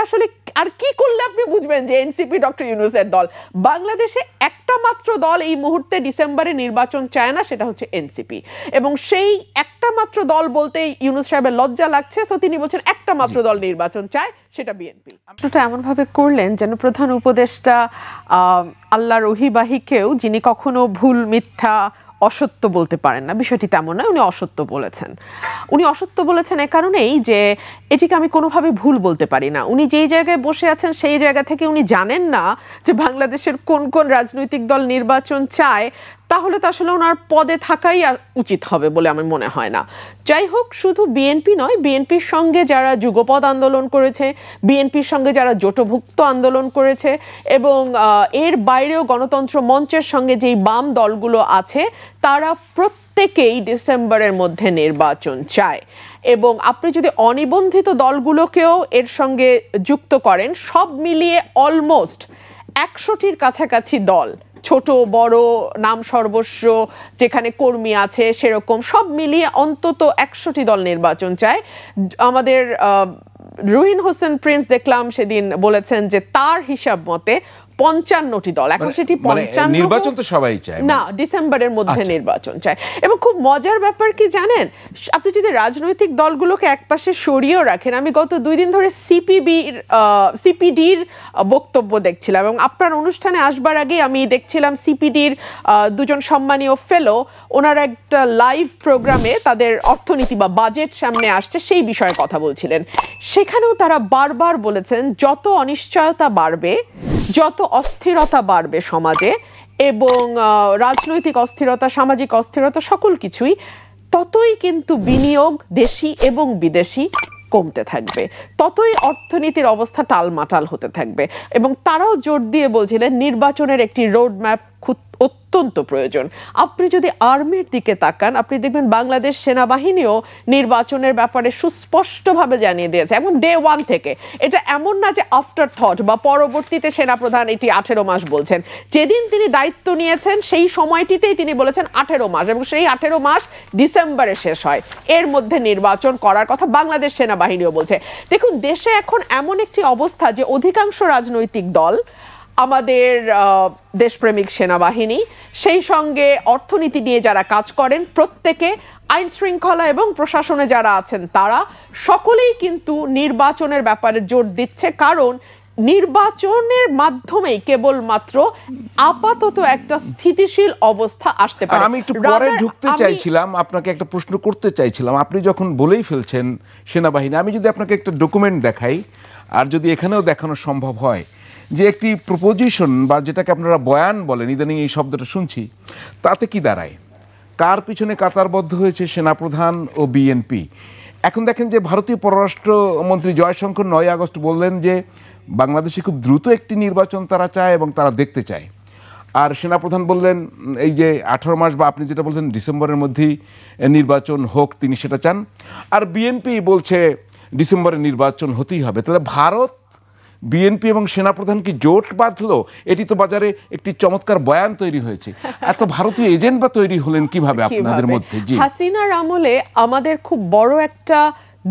আসলে আর কি করলে আপনি বুঝবেন যে এনসিপি ডক্টর ইউনূসের দল? বাংলাদেশে একটা মাত্র দল এই মুহূর্তে ডিসেম্বরে নির্বাচন চায় না, সেটা হচ্ছে এনসিপি। এবং সেই একটা মাত্র দল বলতে ইউনূস সাহেবের লজ্জা লাগছে, সো তিনি বলছেন একটা মাত্র দল নির্বাচন চায়, সেটা বিএনপি। আপনারা এমনভাবে করলেন যেন প্রধান উপদেষ্টা আল্লাহ রহিবাহিকেও, যিনি কখনো ভুল, মিথ্যা, অসত্য বলতে পারেন না, বিষয়টি তেমন নয়। উনি অসত্য বলেছেন। উনি অসত্য বলেছেন এ কারণেই যে এটিকে আমি কোনোভাবে ভুল বলতে পারি না। উনি যেই জায়গায় বসে আছেন সেই জায়গা থেকে উনি জানেন না যে বাংলাদেশের কোন কোন রাজনৈতিক দল নির্বাচন চায়, তাহলে তো আসলে ওনার পদে থাকাই উচিত হবে বলে আমার মনে হয় না। যাই হোক, শুধু বিএনপি নয়, বিএনপির সঙ্গে যারা যুগপৎ আন্দোলন করেছে, বিএনপির সঙ্গে যারা জোটভুক্ত আন্দোলন করেছে, এবং এর বাইরেও গণতন্ত্র মঞ্চের সঙ্গে যেই বাম দলগুলো আছে, তারা প্রত্যেকেই ডিসেম্বরের মধ্যে নির্বাচন চায়। এবং আপনি যদি অনিবন্ধিত দলগুলোকেও এর সঙ্গে যুক্ত করেন, সব মিলিয়ে অলমোস্ট 100টির কাছাকাছি দল, ছোট বড় নাম সর্বস্ব যেখানে কর্মী আছে সেরকম, সব মিলিয়ে অন্তত 100টি দল নির্বাচন চায়। আমাদের রুহিন হোসেন প্রিন্স দেখলাম সেদিন বলেছেন যে তার হিসাব মতে 55টি দল, এখন সেটি 55 নির্বাচন তো সবাই চায় না, ডিসেম্বরের মধ্যে নির্বাচন চায়। এবং খুব মজার ব্যাপার কি জানেন, আপনি যদি রাজনৈতিক দলগুলোকে একপাশে সরিয়েও রাখেন, আমি গত 2 দিন ধরে সিপিডির বক্তব্য দেখছিলাম, এবং আপনার অনুষ্ঠানে আসবার আগে আমি দেখছিলাম সিপিডির 2জন সম্মানীয় ফেলো, ওনারা একটা লাইভ প্রোগ্রামে তাদের অর্থনীতি বা বাজেট সামনে আসছে সেই বিষয়ে কথা বলছিলেন। সেখানেও তারা বারবার বলেছেন যত অনিশ্চয়তা বাড়বে, যত অস্থিরতা বাড়বে সমাজে, এবং রাজনৈতিক অস্থিরতা, সামাজিক অস্থিরতা, সকল কিছুই, ততই কিন্তু বিনিয়োগ দেশি এবং বিদেশি কমতে থাকবে, ততই অর্থনীতির অবস্থা টালমাটাল হতে থাকবে। এবং তারাও জোর দিয়ে বলছিলেন নির্বাচনের একটি রোডম্যাপ অত্যন্ত প্রয়োজন। আপনি যদি আর্মির দিকে তাকান, আপনি দেখবেন বাংলাদেশ সেনাবাহিনীও নির্বাচনের ব্যাপারে সুস্পষ্টভাবে জানিয়ে দিয়েছে, এবং ডে 1 থেকে। এটা এমন না যে আফটার থট বা পরবর্তীতে সেনাপ্রধান এটি 18 মাস বলছেন। যেদিন তিনি দায়িত্ব নিয়েছেন সেই সময়টিতেই তিনি বলেছেন 18 মাস, এবং সেই 18 মাস ডিসেম্বরে শেষ হয়, এর মধ্যে নির্বাচন করার কথা বাংলাদেশ সেনাবাহিনীও বলছে। দেখুন, দেশে এখন এমন একটি অবস্থা যে অধিকাংশ রাজনৈতিক দল, আমাদের দেশপ্রেমিক সেনাবাহিনী, সেই সঙ্গে অর্থনীতি নিয়ে যারা কাজ করেন প্রত্যেকে, আইন শৃঙ্খলা এবং প্রশাসনে যারা আছেন তারা সকলেই কিন্তু নির্বাচনের ব্যাপারে জোর দিচ্ছে, কারণ নির্বাচনের মাধ্যমেই কেবলমাত্র আপাতত একটা স্থিতিশীল অবস্থা আসতে পারে। আমি একটু পরে ঢুকতে চাইছিলাম, আপনাকে একটা প্রশ্ন করতে চাইছিলাম। আপনি যখন বলেই ফেলছেন সেনাবাহিনী, আমি যদি আপনাকে একটা ডকুমেন্ট দেখাই, আর যদি এখানেও দেখানো সম্ভব হয়, যে একটি প্রপোজিশন বা যেটাকে আপনারা বয়ান বলেন, ইদানিং এই শব্দটা শুনছি, তাতে কি দাঁড়ায়? কার পিছনে কাতারবদ্ধ হয়েছে সেনাপ্রধান ও বিএনপি? এখন দেখেন যে ভারতীয় পররাষ্ট্রমন্ত্রী জয়শঙ্কর 9 আগস্ট বললেন যে বাংলাদেশে খুব দ্রুত একটি নির্বাচন তারা চায় এবং তারা দেখতে চায়। আর সেনাপ্রধান বললেন এই যে 18 মাস বা আপনি যেটা বলছেন ডিসেম্বরের মধ্যেই নির্বাচন হোক, তিনি সেটা চান। আর বিএনপি বলছে ডিসেম্বরে নির্বাচন হতেই হবে। তাহলে ভারত, বিএনপি এবং সেনাপ্রধান কি জোট বাঁধলো? এটি তো বাজারে একটি চমৎকার বয়ান তৈরি হয়েছে। এত ভারতীয় এজেন্ট বা তৈরি হলেন কিভাবে আপনাদের মধ্যে? জি, হাসিনার আমলে আমাদের খুব বড় একটা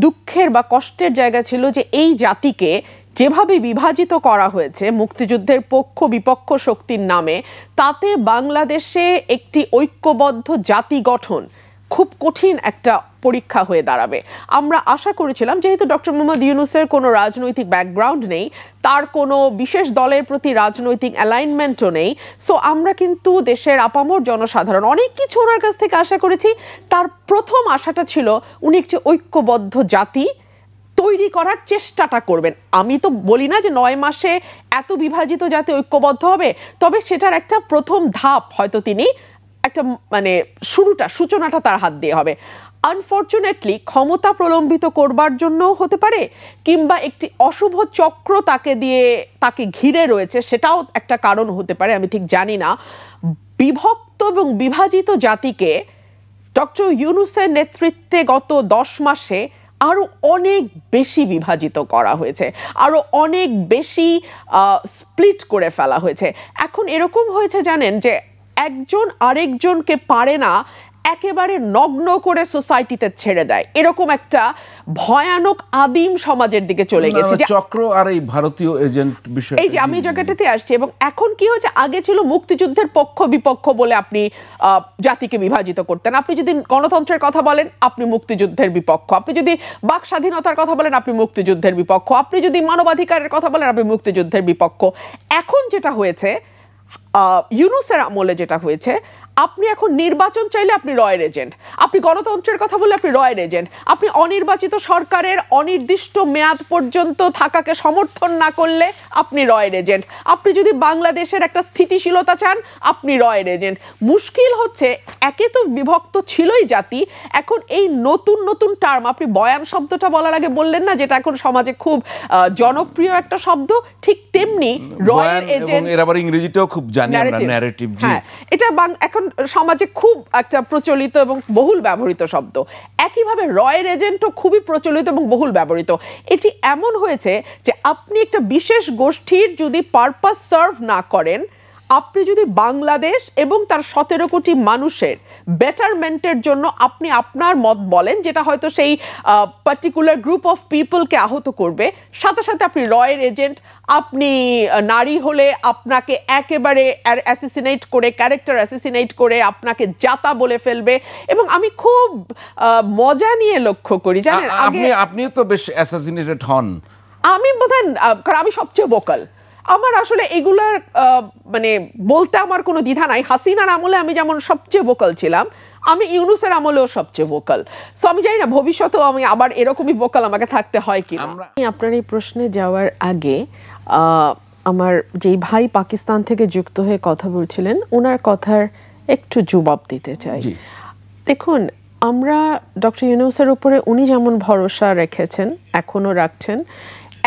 দুঃখের বা কষ্টের জায়গা ছিল যে এই জাতিকে যেভাবে বিভাজিত করা হয়েছে মুক্তিযুদ্ধের পক্ষ বিপক্ষ শক্তির নামে, তাতে বাংলাদেশে একটি ঐক্যবদ্ধ জাতি গঠন খুব কঠিন একটা পরীক্ষা হয়ে দাঁড়াবে। আমরা আশা করেছিলাম, যেহেতু ডক্টর মোহাম্মদ ইউনূসের কোনো রাজনৈতিক ব্যাকগ্রাউন্ড নেই, তার কোনো বিশেষ দলের প্রতি রাজনৈতিক অ্যালাইনমেন্টও নেই, সো আমরা কিন্তু দেশের আপামর জনসাধারণ অনেক কিছু ওনার কাছ থেকে আশা করেছি। তার প্রথম আশাটা ছিল উনি একটি ঐক্যবদ্ধ জাতি তৈরি করার চেষ্টাটা করবেন। আমি তো বলি না যে 9 মাসে এত বিভাজিত জাতি ঐক্যবদ্ধ হবে, তবে সেটার একটা প্রথম ধাপ হয়তো তিনি একটা সূচনাটা তার হাত দিয়ে হবে। আনফরচুনেটলি ক্ষমতা প্রলম্বিত করবার জন্য হতে পারে, কিংবা একটি অশুভ চক্র তাকে ঘিরে রয়েছে, সেটাও একটা কারণ হতে পারে, আমি ঠিক জানি না। বিভক্ত এবং বিভাজিত জাতিকে ডক্টর ইউনূসের নেতৃত্বে গত 10 মাসে আরো অনেক বেশি বিভাজিত করা হয়েছে, আরো অনেক বেশি স্প্লিট করে ফেলা হয়েছে। এখন এরকম হয়েছে জানেন যে একজন আরেকজনকে পারে না একেবারে নগ্ন করে সোসাইটিতে ছেড়ে দেয়, এরকম একটা ভয়ানক আদিম সমাজের দিকে চলে গেছে। চক্র আর এই ভারতীয় এজেন্ট বিষয়, এই যে আমি জায়গাটাতে আসছি, এবং এখন কি হচ্ছে, আগে ছিল মুক্তিযুদ্ধের পক্ষ বিপক্ষ বলে আপনি জাতিকে বিভাজিত করতেন। আপনি যদি গণতন্ত্রের কথা বলেন আপনি মুক্তিযুদ্ধের বিপক্ষ, আপনি যদি বাক স্বাধীনতার কথা বলেন আপনি মুক্তিযুদ্ধের বিপক্ষ, আপনি যদি মানবাধিকারের কথা বলেন আপনি মুক্তিযুদ্ধের বিপক্ষ। এখন যেটা হয়েছে, ইউনূসের আমলে যেটা হয়েছে, আপনি এখন নির্বাচন চাইলে আপনি রয়ের এজেন্ট, আপনি গণতন্ত্রের কথা বললে আপনি রয়ের এজেন্ট, আপনি অনির্বাচিত সরকারের অনির্দিষ্ট মেয়াদ পর্যন্ত থাকাকে সমর্থন না করলে আপনি রয়ের এজেন্ট, আপনি যদি বাংলাদেশের একটা স্থিতিশীলতা চান আপনি রয়ের এজেন্ট। মুশকিল হচ্ছে, একে তো বিভক্ত ছিলই জাতি, এখন এই নতুন নতুন টার্ম, আপনি বয়ান শব্দটা বলার আগে বললেন না, যেটা এখন সমাজে খুব জনপ্রিয় একটা শব্দ, ঠিক তেমনি রয়ের এজেন্ট, এর আবার ইংরেজিটাও খুব জানি আমরা, ন্যারেটিভ। হ্যাঁ, এটা এখন সমাজে খুব একটা প্রচলিত এবং বহুল ব্যবহৃত শব্দ। একইভাবে রয়ের এজেন্টও খুবই প্রচলিত এবং বহুল ব্যবহৃত। এটি এমন হয়েছে যে আপনি একটা বিশেষ গোষ্ঠীর যদি পারপাস সার্ভ না করেন, আপনি যদি বাংলাদেশ এবং তার 17 কোটি মানুষের বেটারমেন্টের জন্য আপনি আপনার মত বলেন, যেটা হয়তো সেই পার্টিকুলার গ্রুপ অফ পিপলকে আহত করবে, সাথে সাথে আপনি রয়ের এজেন্ট। আপনি নারী হলে আপনাকে একেবারে অ্যাসিসিনেট করে, ক্যারেক্টার অ্যাসিসিনেট করে আপনাকে জাতা বলে ফেলবে। এবং আমি খুব মজা নিয়ে লক্ষ্য করি, জানেন, আপনিও তো বেশ অ্যাসাসিনেটেড হন। আমি বোধহয়, কারণ আমি সবচেয়ে ভোকাল, আমার আসলে এগুলার মানে বলতে আমার কোনো দ্বিধা নাই। হাসিনার আমলে আমি যেমন সবচেয়ে ভোকাল ছিলাম, আমি ইউনূসের আমলেও সবচেয়ে ভোকাল। সো আমি জানি না ভবিষ্যতেও আমি আবার এরকমই ভোকাল আমাকে থাকতে হয় কি। আপনার এই প্রশ্নে যাওয়ার আগে আমার যেই ভাই পাকিস্তান থেকে যুক্ত হয়ে কথা বলছিলেন, ওনার কথার একটু জবাব দিতে চাই। দেখুন, আমরা ডক্টর ইউনূসের উপরে উনি যেমন ভরসা রেখেছেন, এখনো রাখছেন,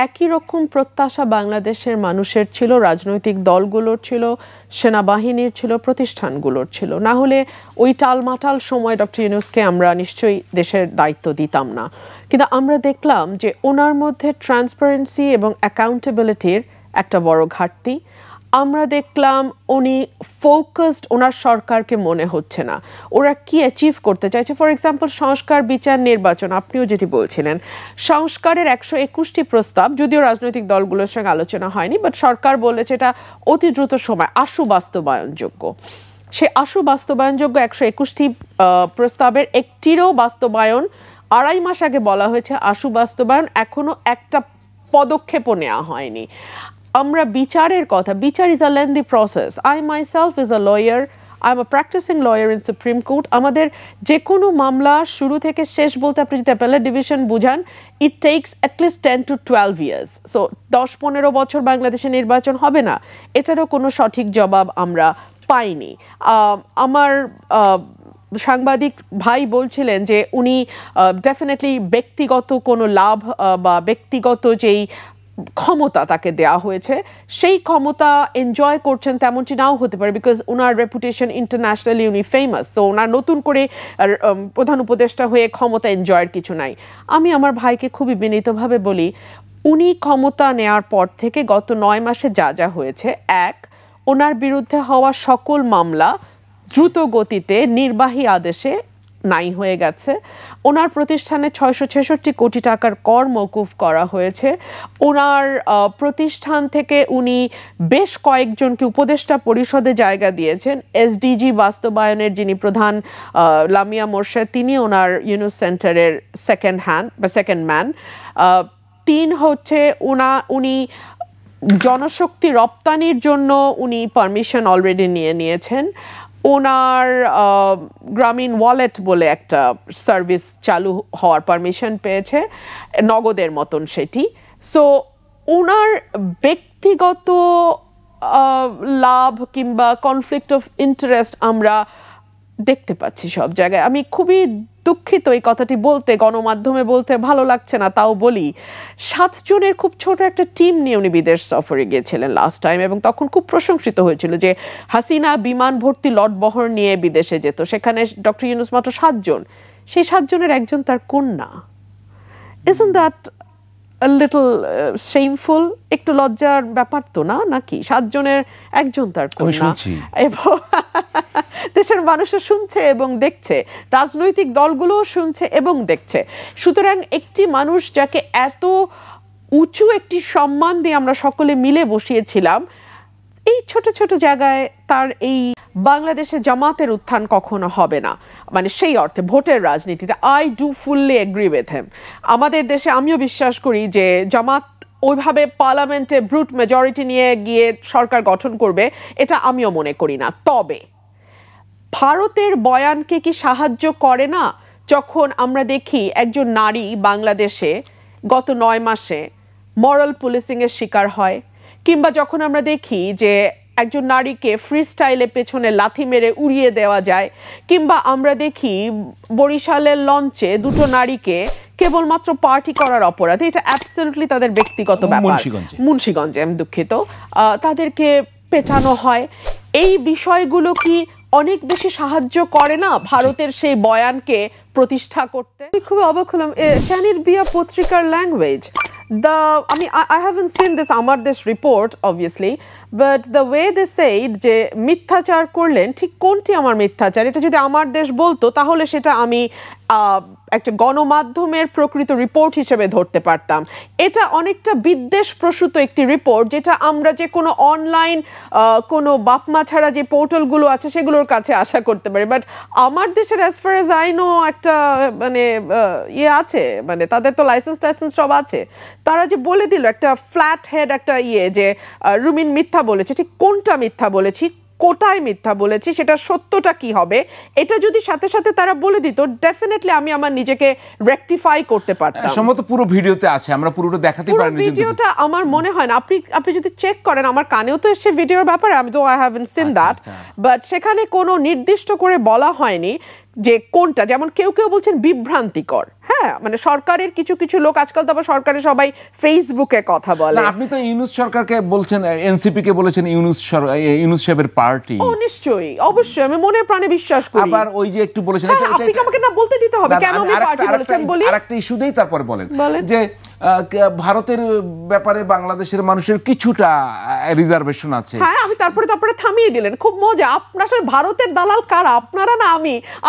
একই রকম প্রত্যাশা বাংলাদেশের মানুষের ছিল, রাজনৈতিক দলগুলোর ছিল, সেনাবাহিনীর ছিল, প্রতিষ্ঠানগুলোর ছিল। না হলে ওই টালমাটাল সময় ডক্টর ইউনূসকে আমরা নিশ্চয়ই দেশের দায়িত্ব দিতাম না। কিন্তু আমরা দেখলাম যে ওনার মধ্যে ট্রান্সপারেন্সি এবং অ্যাকাউন্টেবিলিটির একটা বড় ঘাটতি। আমরা দেখলাম উনি ফোকাসড, ওনার সরকারকে মনে হচ্ছে না ওরা কি অ্যাচিভ করতে চাইছে। ফর এক্সাম্পল, সংস্কার, বিচার, নির্বাচন, আপনিও যেটি বলছিলেন, সংস্কারের 121টি প্রস্তাব, যদিও রাজনৈতিক দলগুলোর সঙ্গে আলোচনা হয়নি, বাট সরকার বলেছে এটা অতি দ্রুত সময় আশু বাস্তবায়নযোগ্য। সে আশু বাস্তবায়নযোগ্য 121টি প্রস্তাবের একটিরও বাস্তবায়ন 2.5 মাস আগে বলা হয়েছে আশু বাস্তবায়ন, এখনো একটা পদক্ষেপও নেওয়া হয়নি। আমরা বিচারের কথা, বিচার is a lengthy process. I myself is a lawyer, I am a practising lawyer in Supreme Court. আমাদের যে কোনো মামলা শুরু থেকে শেষ বলতে আপনি যদি অ্যাপেলেট ডিভিশন বুঝান, ইট tax at least 10 to 12 years। So 10-15 বছর বাংলাদেশে নির্বাচন হবে না, এটারও কোনো সঠিক জবাব আমরা পাইনি। আমার সাংবাদিক ভাই বলছিলেন যে উনি ডেফিনেটলি ব্যক্তিগত কোনো লাভ বা ব্যক্তিগত যেই ক্ষমতা তাকে দেয়া হয়েছে সেই ক্ষমতা এনজয় করছেন তেমনটি নাও হতে পারে, বিকজ ওনার রেপুটেশন ইন্টারন্যাশনালি উনি ফেমাস। তো ওনার নতুন করে প্রধান উপদেষ্টা হয়ে ক্ষমতা এনজয়ের কিছু নাই। আমি আমার ভাইকে খুবই বিনীতভাবে বলি, উনি ক্ষমতা নেওয়ার পর থেকে গত 9 মাসে যা যা হয়েছে, এক, ওনার বিরুদ্ধে হওয়া সকল মামলা দ্রুত গতিতে নির্বাহী আদেশে নাই হয়ে গেছে। ওনার প্রতিষ্ঠানে 666 কোটি টাকার কর মওকুফ করা হয়েছে। ওনার প্রতিষ্ঠান থেকে উনি বেশ কয়েকজনকে উপদেষ্টা পরিষদে জায়গা দিয়েছেন। এসডিজি বাস্তবায়নের যিনি প্রধান লামিয়া মোর্শেদ, তিনি ওনার ইউনূস সেন্টারের সেকেন্ড ম্যান। 3 হচ্ছে উনি জনশক্তি রপ্তানির জন্য উনি পারমিশন অলরেডি নিয়েছেন। ওনার গ্রামীণ ওয়ালেট বলে একটা সার্ভিস চালু হওয়ার পারমিশন পেয়েছে, নগদের মতন সেটি। সো ওনার ব্যক্তিগত লাভ কিংবা কনফ্লিক্ট অফ ইন্টারেস্ট আমরা দেখতে পাচ্ছি সব জায়গায়। আমি খুবই দুঃখিত এই কথাটি বলতে, গণমাধ্যমে বলতে ভালো লাগছে না, তাও বলি। 7 জনের খুব ছোট একটা টিম নিয়ে উনি বিদেশ সফরে গিয়েছিলেন লাস্ট টাইম, এবং তখন খুব প্রশংসিত হয়েছিল যে হাসিনা বিমান ভর্তি লটবহর নিয়ে বিদেশে যেত, সেখানে ডক্টর ইউনূস মাত্র 7 জন, সেই 7 জনের একজন তার কন্যা। Isn't that a little shameful? একটু লজ্জার ব্যাপার তো না, নাকি? 7 জনের একজন তার কন্যা। এবং দেশের মানুষও শুনছে এবং দেখছে, রাজনৈতিক দলগুলোও শুনছে এবং দেখছে। সুতরাং একটি মানুষ যাকে এত উঁচু একটি সম্মান দিয়ে আমরা সকলে মিলে বসিয়েছিলাম, এই ছোট ছোট জায়গায় তার এই বাংলাদেশে জামাতের উত্থান কখনো হবে না, মানে সেই অর্থে ভোটের রাজনীতিতে। I do fully agree with him. আমাদের দেশে আমিও বিশ্বাস করি যে জামাত ওইভাবে পার্লামেন্টে ব্রুট মেজরিটি নিয়ে গিয়ে সরকার গঠন করবে, এটা আমিও মনে করি না। তবে ভারতের বয়ানকে কি সাহায্য করে না যখন আমরা দেখি একজন নারী বাংলাদেশে গত 9 মাসে মরাল পুলিশিংয়ের শিকার হয়, কিংবা যখন আমরা দেখি যে একজন নারীকে ফ্রি স্টাইলে পেছনে লাথি মেরে উড়িয়ে দেওয়া যায়, কিংবা আমরা দেখি বরিশালের লঞ্চে 2 নারীকে কেবলমাত্র পার্টি করার অপরাধে, এটা অ্যাবসলিউটলি তাদের ব্যক্তিগত ব্যাপার, মুন্সিগঞ্জে আমি দুঃখিত, তাদেরকে পেটানো হয়। এই বিষয়গুলো কি অনেক বেশি সাহায্য করে না ভারতের সেই বয়ানকে প্রতিষ্ঠা করতে? আমি খুব অবাক হলাম, ক্যান ইট বি আ পত্রিকার language? I haven't seen this Amar Desh report obviously, but the way they said যে মিথ্যাচার করলেন, ঠিক কোনটি আমার মিথ্যাচার, এটা যদি আমার দেশ বলতো তাহলে সেটা আমি একটা গণমাধ্যমের প্রকৃত রিপোর্ট হিসেবে ধরতে পারতাম। এটা অনেকটা বিদ্বেষ প্রসূত একটি রিপোর্ট, যেটা আমরা যে কোনো অনলাইন কোনো বাপমা ছাড়া যে পোর্টালগুলো আছে সেগুলোর কাছে আশা করতে পারি। বাট আমার দেশের as far as I know একটা মানে ইয়ে আছে, মানে তাদের তো লাইসেন্স টাইসেন্স সব আছে। তারা যে বলে দিল একটা ফ্ল্যাট হেড একটা ইয়ে যে রুমিন মিথ্যা বলেছে, ঠিক কোনটা মিথ্যা বলেছি, কোটায় মিথ্যা বলেছি, সেটা সত্যটা কি হবে, এটা যদি সাথে সাথে তারা বলে দিত, ডেফিনেটলি আমি আমার নিজেকে রেকটিফাই করতে পারতাম। সম্ভবত পুরো ভিডিওতে আছে, আমরা পুরোটা দেখাতে পারিনি। ভিডিওটা আমার মনে হয় না, আপনি যদি চেক করেন, আমার কানেও তো এসে ভিডিওর ব্যাপারে, আমি তো I haven't scene that, but সেখানে কোনো নির্দিষ্ট করে বলা হয়নি যে কোনটা। যেমন কেউ কেউ বলছেন বিভ্রান্তিকর, হ্যাঁ, মানে সরকারের কিছু কিছু লোক, আজকাল তো আবার সরকারের সবাই ফেসবুকে কথা বলে। আপনি তো ইউনূস সরকারকে বলছেন, এনসিপি কে বলেছেন ইউনূস সাহেবের পার্টি। ও নিশ্চয়ই, অবশ্যই, আমি মনে প্রাণে বিশ্বাস করি। আবার ওই যে একটু বলেছেন, আপনি আমাকে না বলতে দিতে হবে কেন আমি পার্টি বলেছেন বলি। আরেকটা ইস্যুতেই তারপরে বলেন যে ভারতের ব্যাপারে বাংলাদেশের মানুষের কিছুটা রিজার্ভেশন আছে। হ্যাঁ, আমি তারপরে থামিয়ে দিলেন, খুব মজা। আপনার ভারতের দালাল কারা, আপনারা না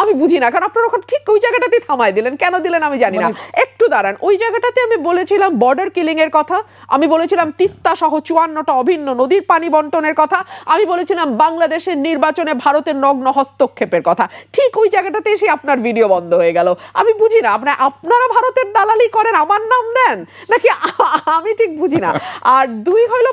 আমি বুঝি না, কারণ আপনারা ওখানে ঠিক ওই জায়গাটাতেই থামাই দিলেন। কেন দিলেন আমি জানি না। একটু দাঁড়ান, ওই জায়গাটাতে আমি বলেছিলাম বর্ডার কিলিং এর কথা, আমি বলেছিলাম তিস্তা সহ 54টা অভিন্ন নদীর পানি বন্টনের কথা, আমি বলেছিলাম বাংলাদেশের নির্বাচনে ভারতের নগ্ন হস্তক্ষেপের কথা। ঠিক ওই জায়গাটাতে এসে আপনার ভিডিও বন্ধ হয়ে গেল। আমি বুঝি না আপনারা ভারতের দালালি করেন, আমার নাম দেন নাকি, আমি ঠিক বুঝি না। আর 2 হইল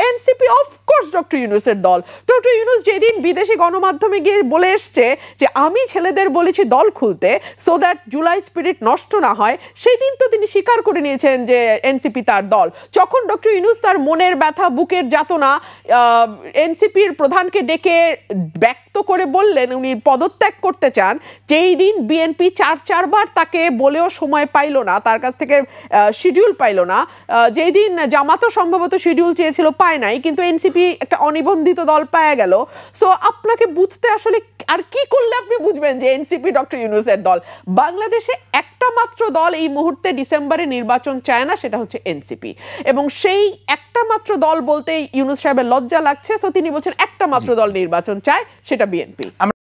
এনসিপি, অফকোর্স ডক্টর ইউনূসের দল। ডক্টর ইউনূস যেদিন বিদেশি গণমাধ্যমে গিয়ে বলে এসছে যে আমি ছেলেদের বলেছি দল খুলতে সো দ্যাট জুলাই স্পিরিট নষ্ট না হয়, সেই দিন তো তিনি স্বীকার করে নিয়েছেন যে এনসিপি তার দল। যখন ডক্টর ইউনূস তার মনের ব্যথা, বুকের যাতনা এনসিপির প্রধানকে ডেকে ব্যক্ত করে বললেন উনি পদত্যাগ করতে চান, যেই দিন বিএনপি 4বার তাকে বলেও সময় পাইল না, তার কাছ থেকে শিডিউল পাইল না, যেই দিন জামাতও সম্ভবত শিডিউল চেয়েছিল, পায় নাই, কিন্তু এনসিপি একটা অনিবন্ধিত দল পাওয়া গেল। সো আপনাকে বুঝতে আসলে আর কি করলে আপনি বুঝবেন যে এনসিপি ডক্টর ইউনূসের দল। বাংলাদেশে একটা মাত্র দল এই মুহূর্তে ডিসেম্বরে নির্বাচন চায় না, সেটা হচ্ছে এনসিপি, এবং সেই একটা মাত্র দল বলতে ইউনূস সাহেবের লজ্জা লাগছে। সো তিনি বলছেন একটা মাত্র দল নির্বাচন চায়, সেটা বিএনপি।